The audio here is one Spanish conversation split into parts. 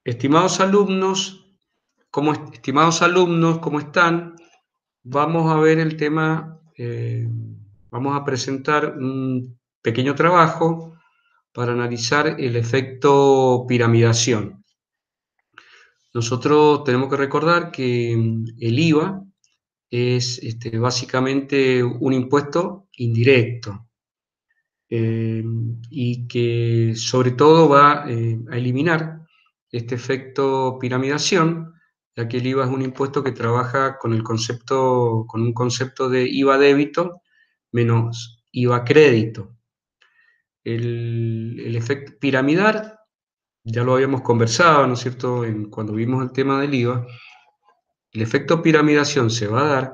Estimados alumnos, ¿cómo están? Vamos a ver el tema, vamos a presentar un pequeño trabajo para analizar el efecto piramidación. Nosotros tenemos que recordar que el IVA es básicamente un impuesto indirecto y que sobre todo va a eliminar este efecto piramidación, ya que el IVA es un impuesto que trabaja con un concepto de IVA débito menos IVA crédito. El efecto piramidar ya lo habíamos conversado, ¿no es cierto?, cuando vimos el tema del IVA. El efecto piramidación se va a dar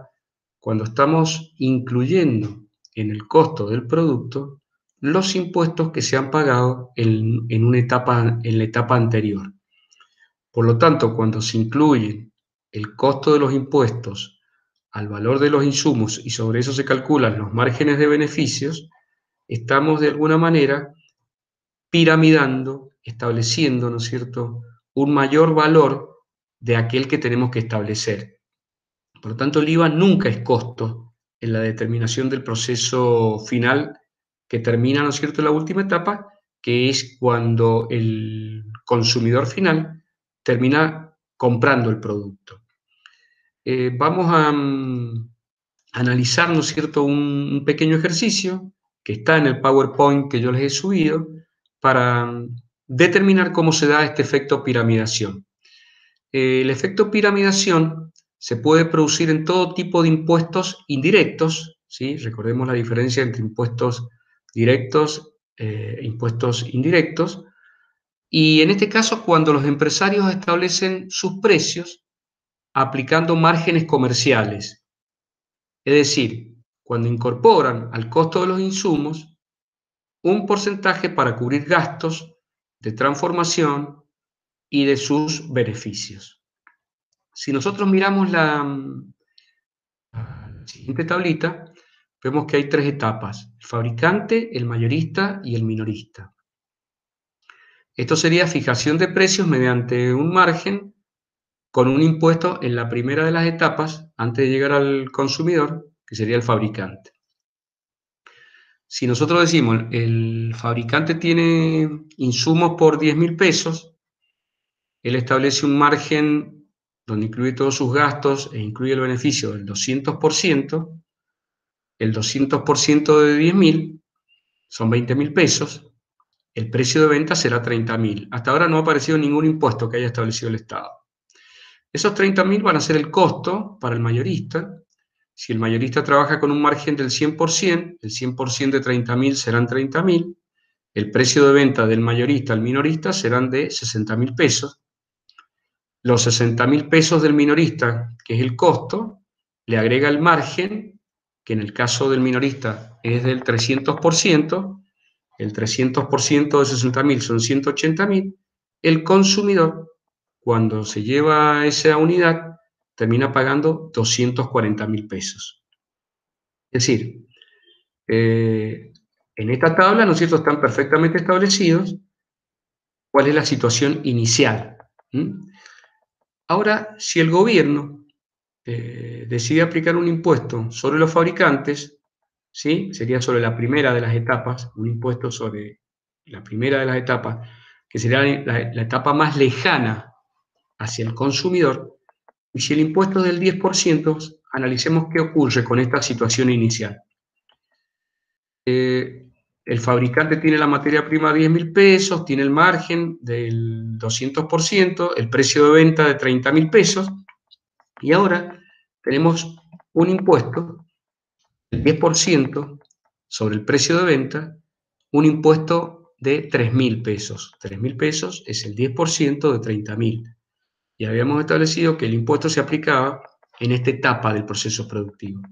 cuando estamos incluyendo en el costo del producto los impuestos que se han pagado en la etapa anterior. Por lo tanto, cuando se incluye el costo de los impuestos al valor de los insumos y sobre eso se calculan los márgenes de beneficios, estamos de alguna manera piramidando, estableciendo, ¿no es cierto?, un mayor valor de aquel que tenemos que establecer. Por lo tanto, el IVA nunca es costo en la determinación del proceso final que termina, ¿no es cierto?, la última etapa, que es cuando el consumidor final termina comprando el producto. Vamos a analizar, ¿no es cierto?, un pequeño ejercicio que está en el PowerPoint que yo les he subido para determinar cómo se da este efecto piramidación. El efecto piramidación se puede producir en todo tipo de impuestos indirectos, ¿sí? Recordemos la diferencia entre impuestos directos e impuestos indirectos. Y en este caso, cuando los empresarios establecen sus precios aplicando márgenes comerciales, es decir, cuando incorporan al costo de los insumos un porcentaje para cubrir gastos de transformación y de sus beneficios. Si nosotros miramos la siguiente tablita, vemos que hay tres etapas: el fabricante, el mayorista y el minorista. Esto sería fijación de precios mediante un margen con un impuesto en la primera de las etapas antes de llegar al consumidor, que sería el fabricante. Si nosotros decimos el fabricante tiene insumos por 10.000 pesos, él establece un margen donde incluye todos sus gastos e incluye el beneficio del 200%. El 200% de 10.000 son 20.000 pesos. El precio de venta será 30.000. Hasta ahora no ha aparecido ningún impuesto que haya establecido el Estado. Esos 30.000 van a ser el costo para el mayorista. Si el mayorista trabaja con un margen del 100%, el 100% de 30.000 serán 30.000. El precio de venta del mayorista al minorista serán de 60.000 pesos. Los 60.000 pesos del minorista, que es el costo, le agrega el margen, que en el caso del minorista es del 300%, el 300% de 60.000 son 180.000, el consumidor, cuando se lleva esa unidad, termina pagando 240.000 pesos. Es decir, en esta tabla, ¿no es cierto?, están perfectamente establecidos cuál es la situación inicial. Ahora, si el gobierno decide aplicar un impuesto sobre los fabricantes, ¿sí?, sería sobre la primera de las etapas, un impuesto sobre la primera de las etapas, que sería la etapa más lejana hacia el consumidor. Y si el impuesto es del 10%, analicemos qué ocurre con esta situación inicial. El fabricante tiene la materia prima a 10.000 pesos, tiene el margen del 200%, el precio de venta de 30.000 pesos, y ahora tenemos un impuesto del 10% sobre el precio de venta, un impuesto de 3.000 pesos. 3.000 pesos es el 10% de 30.000. Y habíamos establecido que el impuesto se aplicaba en esta etapa del proceso productivo.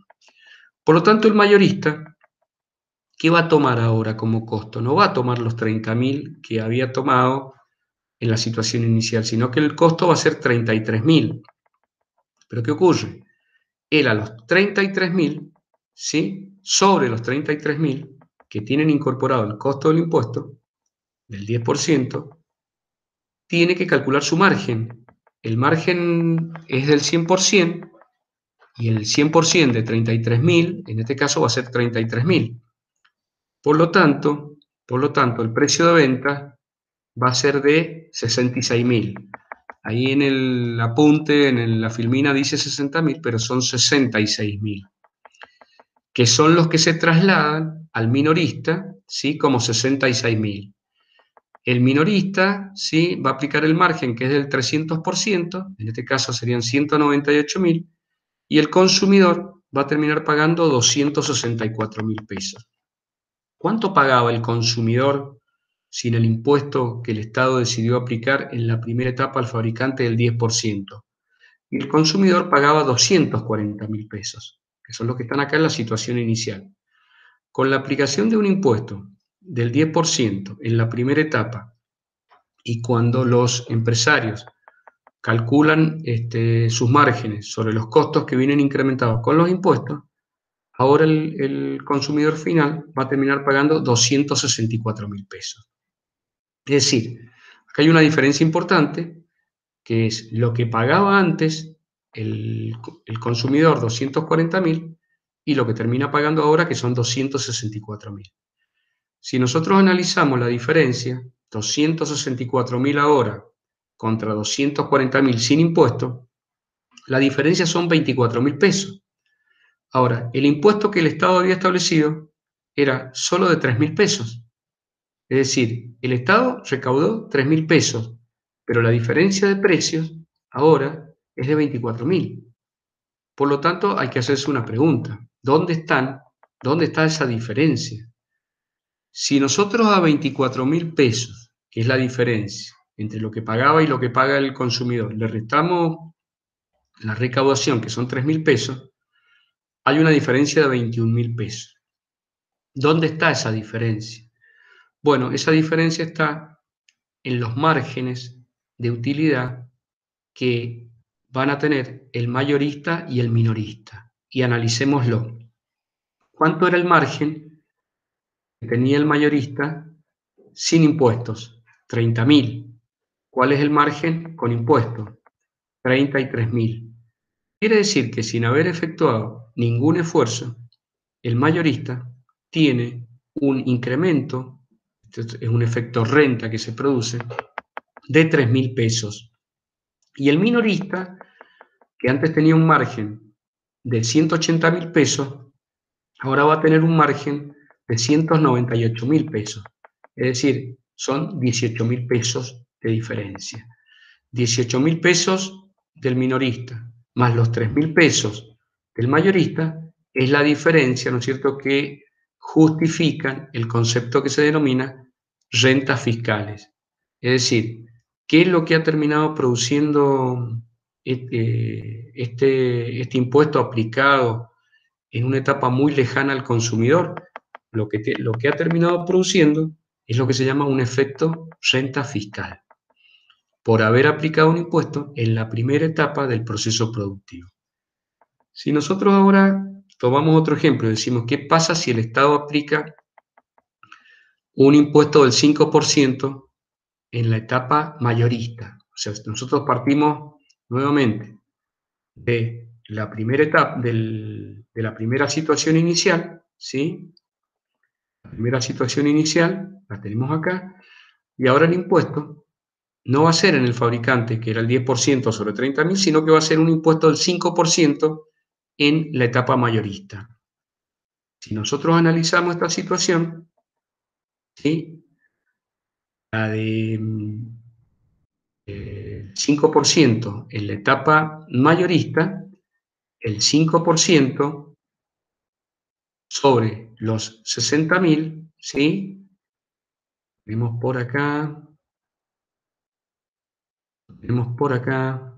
Por lo tanto, el mayorista, ¿qué va a tomar ahora como costo? No va a tomar los 30.000 que había tomado en la situación inicial, sino que el costo va a ser 33.000. ¿Pero qué ocurre? Él a los 33.000, ¿sí?, sobre los 33.000 que tienen incorporado el costo del impuesto del 10%, tiene que calcular su margen. El margen es del 100% y el 100% de 33.000, en este caso va a ser 33.000. Por lo tanto, el precio de venta va a ser de 66.000. Ahí en el apunte, en la filmina dice 60.000, pero son 66.000, que son los que se trasladan al minorista, ¿sí? Como 66.000. El minorista, ¿sí? Va a aplicar el margen que es del 300%, en este caso serían 198.000, y el consumidor va a terminar pagando 264.000 pesos. ¿Cuánto pagaba el consumidor sin el impuesto que el Estado decidió aplicar en la primera etapa al fabricante del 10%? Y el consumidor pagaba 240.000 pesos, que son los que están acá en la situación inicial. Con la aplicación de un impuesto del 10% en la primera etapa y cuando los empresarios calculan sus márgenes sobre los costos que vienen incrementados con los impuestos, ahora el consumidor final va a terminar pagando 264.000 pesos. Es decir, acá hay una diferencia importante, que es lo que pagaba antes el, el consumidor, 240.000, y lo que termina pagando ahora, que son 264.000. Si nosotros analizamos la diferencia, 264.000 ahora contra 240.000 sin impuesto, la diferencia son 24.000 pesos. Ahora, el impuesto que el Estado había establecido era solo de 3.000 pesos. Es decir, el Estado recaudó 3.000 pesos, pero la diferencia de precios ahora es de 24.000. Por lo tanto, hay que hacerse una pregunta. ¿Dónde está esa diferencia? Si nosotros a 24.000 pesos, que es la diferencia entre lo que pagaba y lo que paga el consumidor, le restamos la recaudación, que son 3.000 pesos, hay una diferencia de 21.000 pesos. ¿Dónde está esa diferencia? Bueno, esa diferencia está en los márgenes de utilidad que van a tener el mayorista y el minorista. Y analicémoslo. ¿Cuánto era el margen que tenía el mayorista sin impuestos? 30.000. ¿Cuál es el margen con impuestos? 33.000. Quiere decir que sin haber efectuado ningún esfuerzo, el mayorista tiene un incremento, es un efecto renta que se produce, de 3.000 pesos. Y el minorista, que antes tenía un margen de 180.000 pesos, ahora va a tener un margen de 198.000 pesos. Es decir, son 18.000 pesos de diferencia. 18.000 pesos del minorista más los 3.000 pesos del mayorista es la diferencia, ¿no es cierto?, que justifican el concepto que se denomina rentas fiscales. Es decir, ¿qué es lo que ha terminado produciendo este impuesto aplicado en una etapa muy lejana al consumidor? Lo que ha terminado produciendo es lo que se llama un efecto renta fiscal, por haber aplicado un impuesto en la primera etapa del proceso productivo. Si nosotros ahora tomamos otro ejemplo y decimos, ¿qué pasa si el Estado aplica un impuesto del 5% en la etapa mayorista? O sea, nosotros partimos nuevamente de la primera etapa, de la primera situación inicial, ¿sí? La primera situación inicial la tenemos acá, y ahora el impuesto no va a ser en el fabricante, que era el 10% sobre 30.000, sino que va a ser un impuesto del 5% en la etapa mayorista. Si nosotros analizamos esta situación, ¿sí?, la de 5% en la etapa mayorista, el 5% sobre los 60.000, ¿sí? Tenemos por acá, tenemos por acá,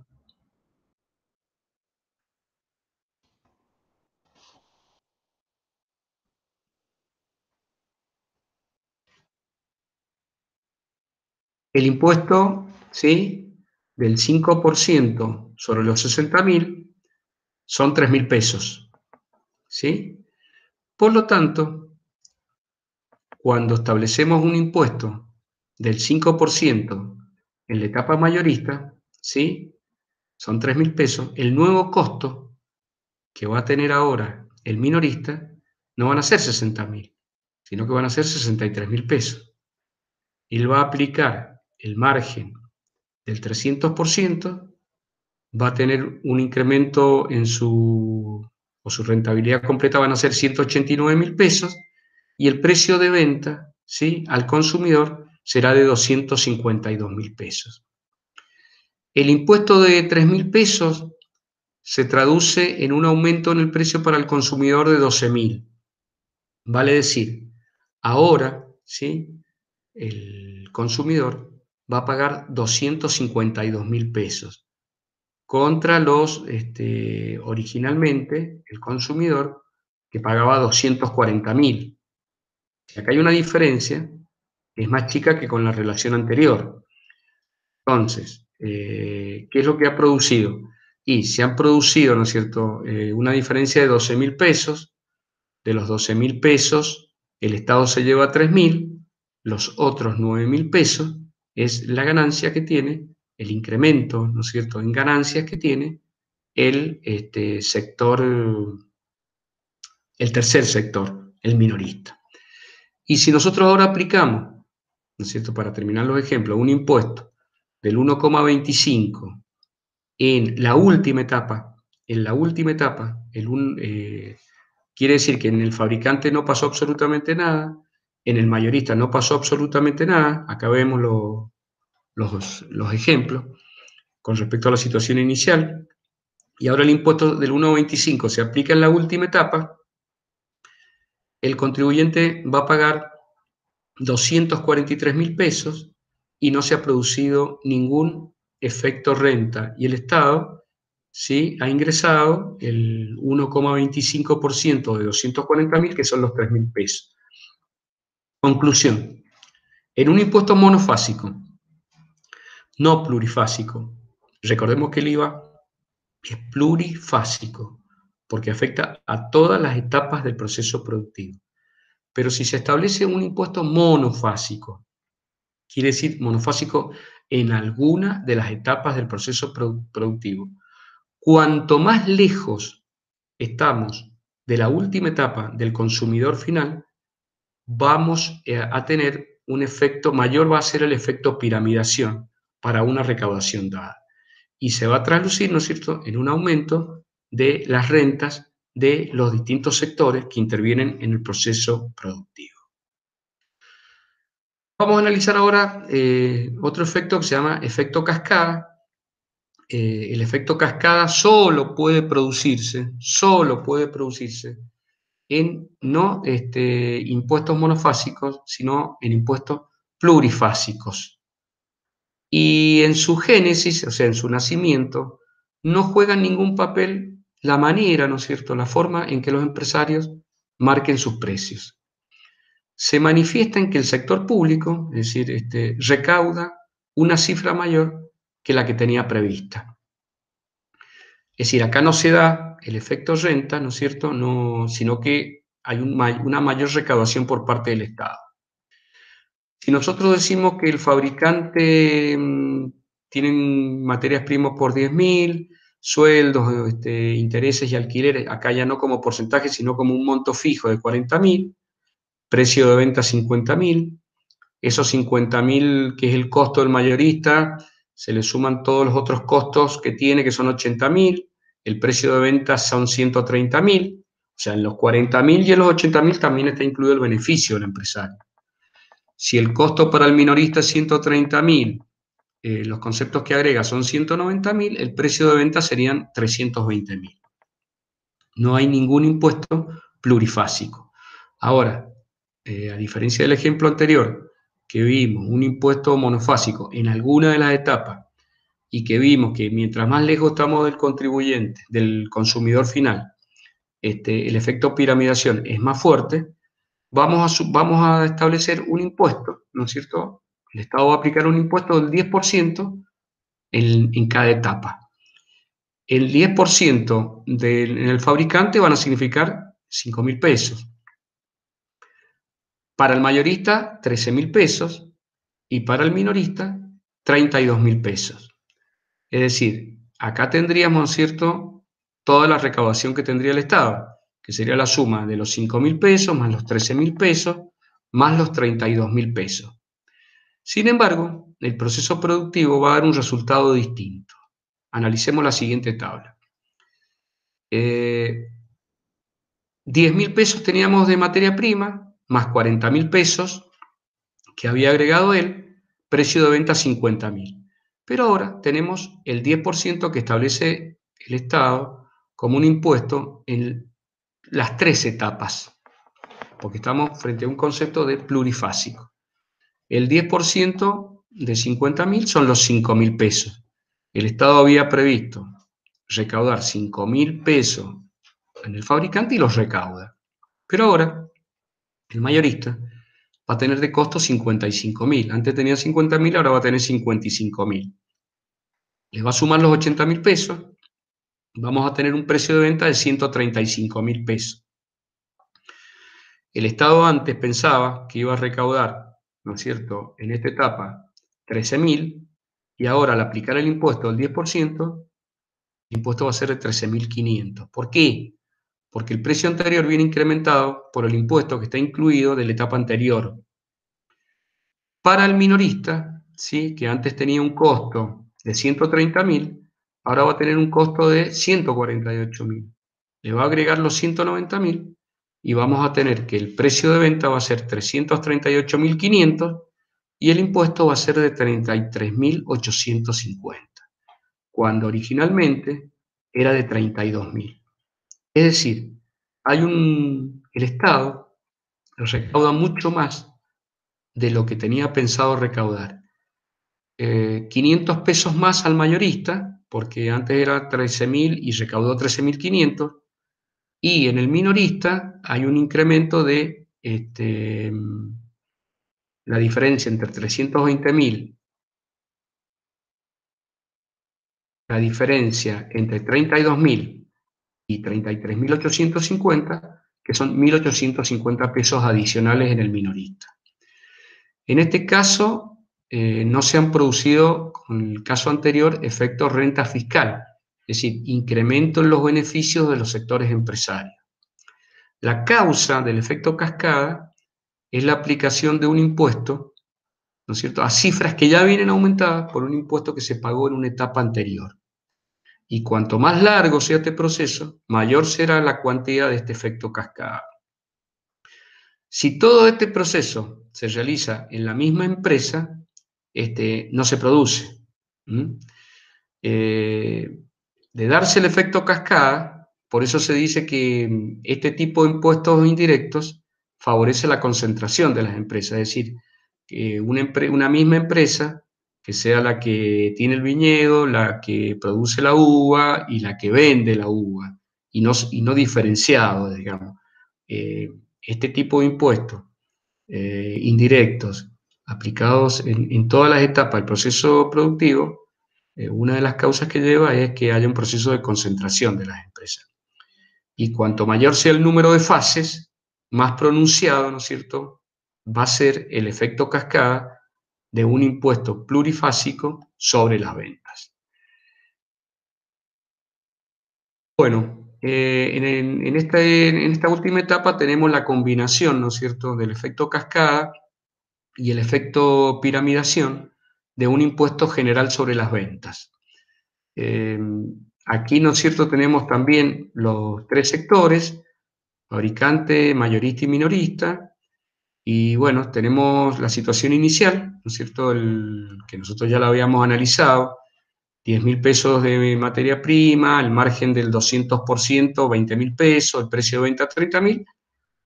el impuesto, ¿sí?, del 5% sobre los 60.000 son 3.000 pesos, ¿sí? Por lo tanto, cuando establecemos un impuesto del 5% en la etapa mayorista, ¿sí? Son 3.000 pesos. El nuevo costo que va a tener ahora el minorista no van a ser 60.000, sino que van a ser 63.000 pesos. Y él va a aplicar el margen del 300%, va a tener un incremento en su rentabilidad completa, van a ser 189.000 pesos, y el precio de venta, ¿sí?, al consumidor será de 252.000 pesos. El impuesto de 3.000 pesos se traduce en un aumento en el precio para el consumidor de 12.000. Vale decir, ahora, ¿sí?, el consumidor va a pagar 252.000 pesos contra originalmente, el consumidor que pagaba 240.000. Acá hay una diferencia que es más chica que con la relación anterior. Entonces, ¿qué es lo que ha producido? Y se han producido, ¿no es cierto?, una diferencia de 12.000 pesos. De los 12.000 pesos, el Estado se lleva 3.000, los otros 9.000 pesos es la ganancia que tiene, el incremento, ¿no es cierto?, en ganancias que tiene el sector, el tercer sector, el minorista. Y si nosotros ahora aplicamos, ¿no es cierto?, para terminar los ejemplos, un impuesto del 1,25 en la última etapa, quiere decir que en el fabricante no pasó absolutamente nada, en el mayorista no pasó absolutamente nada, acá vemos los ejemplos con respecto a la situación inicial, y ahora el impuesto del 1,25 se aplica en la última etapa, el contribuyente va a pagar 243.000 pesos y no se ha producido ningún efecto renta, y el Estado, ¿sí?, ha ingresado el 1,25% de 240.000, que son los 3.000 pesos. Conclusión: en un impuesto monofásico, no plurifásico, recordemos que el IVA es plurifásico porque afecta a todas las etapas del proceso productivo. Pero si se establece un impuesto monofásico, quiere decir monofásico en alguna de las etapas del proceso productivo, cuanto más lejos estamos de la última etapa del consumidor final, vamos a tener un efecto mayor, va a ser el efecto piramidación para una recaudación dada. Y se va a traducir, ¿no es cierto?, en un aumento de las rentas de los distintos sectores que intervienen en el proceso productivo. Vamos a analizar ahora otro efecto que se llama efecto cascada. El efecto cascada solo puede producirse en no impuestos monofásicos, sino en impuestos plurifásicos. Y en su génesis, o sea, en su nacimiento, no juega ningún papel la manera, ¿no es cierto?, la forma en que los empresarios marquen sus precios. Se manifiesta en que el sector público, es decir, recauda una cifra mayor que la que tenía prevista. Es decir, acá no se da el efecto renta, ¿no es cierto?, no, sino que hay una mayor recaudación por parte del Estado. Si nosotros decimos que el fabricante tiene materias primas por 10.000, sueldos, intereses y alquileres, acá ya no como porcentaje, sino como un monto fijo de 40.000, precio de venta 50.000, esos 50.000, que es el costo del mayorista, se le suman todos los otros costos que tiene, que son 80.000, el precio de venta son 130.000, o sea, en los 40.000 y en los 80.000 también está incluido el beneficio del empresario. Si el costo para el minorista es 130.000, los conceptos que agrega son 190.000, el precio de venta serían 320.000. No hay ningún impuesto plurifásico. Ahora, a diferencia del ejemplo anterior, que vimos un impuesto monofásico en alguna de las etapas y que vimos que mientras más lejos estamos del contribuyente, del consumidor final, el efecto piramidación es más fuerte, vamos a establecer un impuesto, ¿no es cierto? El Estado va a aplicar un impuesto del 10% en cada etapa. El 10% en el fabricante van a significar 5.000 pesos. Para el mayorista, 13.000 pesos. Y para el minorista, 32.000 pesos. Es decir, acá tendríamos, ¿no es cierto?, toda la recaudación que tendría el Estado, que sería la suma de los 5.000 pesos más los 13.000 pesos más los 32.000 pesos. Sin embargo, el proceso productivo va a dar un resultado distinto. Analicemos la siguiente tabla. 10.000 pesos teníamos de materia prima, más 40.000 pesos que había agregado él, precio de venta 50.000. Pero ahora tenemos el 10% que establece el Estado como un impuesto en las 3 etapas, porque estamos frente a un concepto de plurifásico. El 10% de 50.000 son los 5.000 pesos. El Estado había previsto recaudar 5.000 pesos en el fabricante y los recauda. Pero ahora el mayorista va a tener de costo 55.000. Antes tenía 50.000, ahora va a tener 55.000. Le va a sumar los 80.000 pesos. Vamos a tener un precio de venta de 135.000 pesos. El Estado antes pensaba que iba a recaudar, ¿no es cierto?, en esta etapa 13.000, y ahora al aplicar el impuesto del 10%, el impuesto va a ser de 13.500. ¿Por qué? Porque el precio anterior viene incrementado por el impuesto que está incluido de la etapa anterior. Para el minorista, ¿sí?, que antes tenía un costo de 130.000, ahora va a tener un costo de 148.000. Le va a agregar los 190.000 y vamos a tener que el precio de venta va a ser 338.500 y el impuesto va a ser de 33.850, cuando originalmente era de 32.000. Es decir, el Estado recauda mucho más de lo que tenía pensado recaudar. 500 pesos más al mayorista, porque antes era 13.000 y recaudó 13.500, y en el minorista hay un incremento de la diferencia entre 320.000, la diferencia entre 32.000 y 33.850, que son 1.850 pesos adicionales en el minorista. En este caso, no se han producido, con el caso anterior, efectos renta fiscal, es decir, incremento en los beneficios de los sectores empresarios. La causa del efecto cascada es la aplicación de un impuesto, ¿no es cierto?, a cifras que ya vienen aumentadas por un impuesto que se pagó en una etapa anterior. Y cuanto más largo sea este proceso, mayor será la cuantía de este efecto cascada. Si todo este proceso se realiza en la misma empresa, no se produce. De darse el efecto cascada, por eso se dice que este tipo de impuestos indirectos favorece la concentración de las empresas, es decir, que una misma empresa, que sea la que tiene el viñedo, la que produce la uva y la que vende la uva, y no diferenciado, digamos. Este tipo de impuestos indirectos aplicados en todas las etapas del proceso productivo, una de las causas que lleva es que haya un proceso de concentración de las empresas. Y cuanto mayor sea el número de fases, más pronunciado, ¿no es cierto?, va a ser el efecto cascada de un impuesto plurifásico sobre las ventas. Bueno, en esta última etapa tenemos la combinación, ¿no es cierto?, del efecto cascada y el efecto piramidación de un impuesto general sobre las ventas. Aquí, ¿no es cierto?, tenemos también los 3 sectores: fabricante, mayorista y minorista. Y bueno, tenemos la situación inicial, ¿no es cierto?, que nosotros ya la habíamos analizado: 10.000 pesos de materia prima, el margen del 200%, 20.000 pesos, el precio de venta 30.000,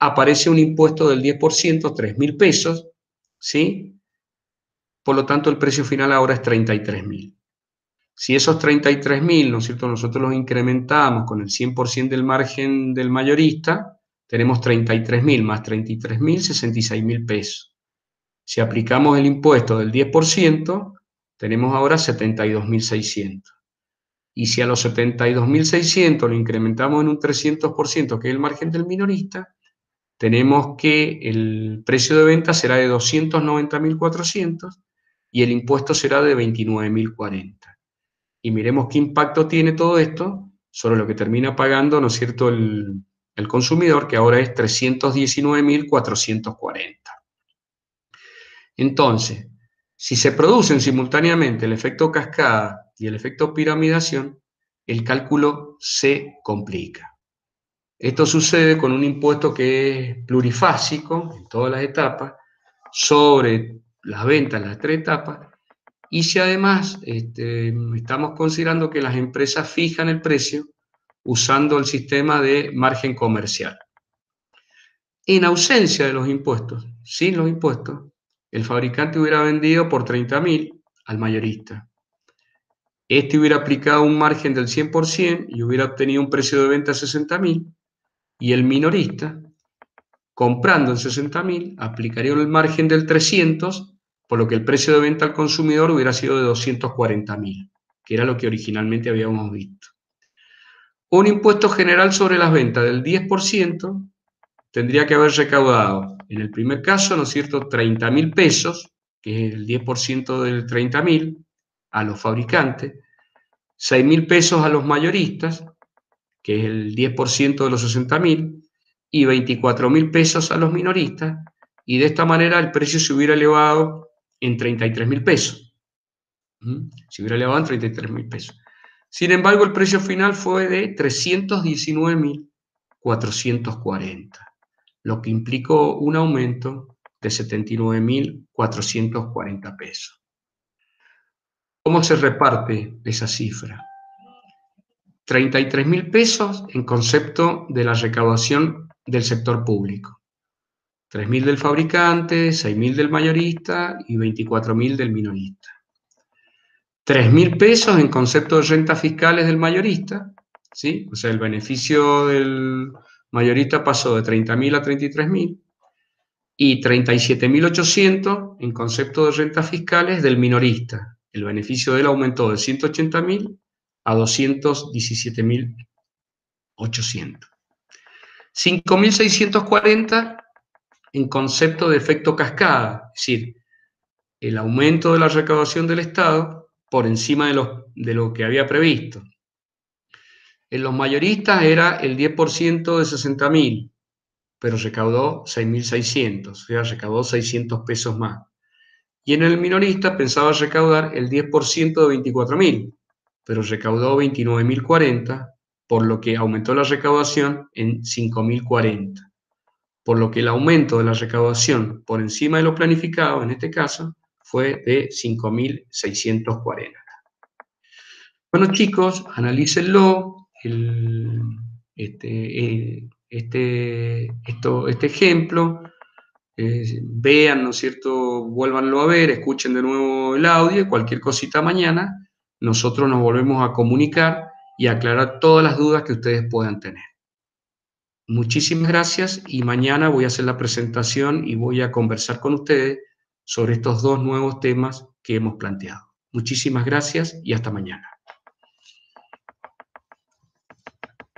aparece un impuesto del 10%, 3.000 pesos, ¿sí? Por lo tanto, el precio final ahora es 33.000. Si esos 33.000, ¿no es cierto?, nosotros los incrementamos con el 100% del margen del mayorista, tenemos 33.000 más 33.000, 66.000 pesos. Si aplicamos el impuesto del 10%, tenemos ahora 72.600. Y si a los 72.600 lo incrementamos en un 300%, que es el margen del minorista, tenemos que el precio de venta será de 290.400 y el impuesto será de 29.040. Y miremos qué impacto tiene todo esto sobre lo que termina pagando, ¿no es cierto?, el consumidor, que ahora es 319.440. Entonces, si se producen simultáneamente el efecto cascada y el efecto piramidación, el cálculo se complica. Esto sucede con un impuesto que es plurifásico en todas las etapas, sobre las ventas en las tres etapas, y si además estamos considerando que las empresas fijan el precio usando el sistema de margen comercial. En ausencia de los impuestos, sin los impuestos, el fabricante hubiera vendido por 30.000 al mayorista. Este hubiera aplicado un margen del 100% y hubiera obtenido un precio de venta de 60.000, y el minorista, comprando en 60.000, aplicaría el margen del 300, por lo que el precio de venta al consumidor hubiera sido de 240.000, que era lo que originalmente habíamos visto. Un impuesto general sobre las ventas del 10% tendría que haber recaudado, en el primer caso, ¿no es cierto?, 30.000 pesos, que es el 10% del 30.000, a los fabricantes, 6.000 pesos a los mayoristas, que es el 10% de los 60.000, y 24.000 pesos a los minoristas, y de esta manera el precio se hubiera elevado en 33.000 pesos. Se hubiera elevado en 33.000 pesos. Sin embargo, el precio final fue de 319.440, lo que implicó un aumento de 79.440 pesos. ¿Cómo se reparte esa cifra? 33.000 pesos en concepto de la recaudación del sector público, 3.000 del fabricante, 6.000 del mayorista y 24.000 del minorista. 3.000 pesos en concepto de rentas fiscales del mayorista, ¿sí? O sea, el beneficio del mayorista pasó de 30.000 a 33.000, y 37.800 en concepto de rentas fiscales del minorista. El beneficio de él aumentó de 180.000 a 217.800. 5.640 en concepto de efecto cascada, es decir, el aumento de la recaudación del Estado por encima de lo que había previsto. En los mayoristas era el 10% de 60.000, pero recaudó 6.600, o sea, recaudó 600 pesos más. Y en el minorista pensaba recaudar el 10% de 24.000, pero recaudó 29.040, por lo que aumentó la recaudación en 5.040. Por lo que el aumento de la recaudación por encima de lo planificado, en este caso, fue de 5.640. Bueno, chicos, analícenlo, este ejemplo, vean, ¿no es cierto?, vuélvanlo a ver, escuchen de nuevo el audio, y cualquier cosita mañana, nosotros nos volvemos a comunicar y aclarar todas las dudas que ustedes puedan tener. Muchísimas gracias, y mañana voy a hacer la presentación y voy a conversar con ustedes sobre estos dos nuevos temas que hemos planteado. Muchísimas gracias y hasta mañana.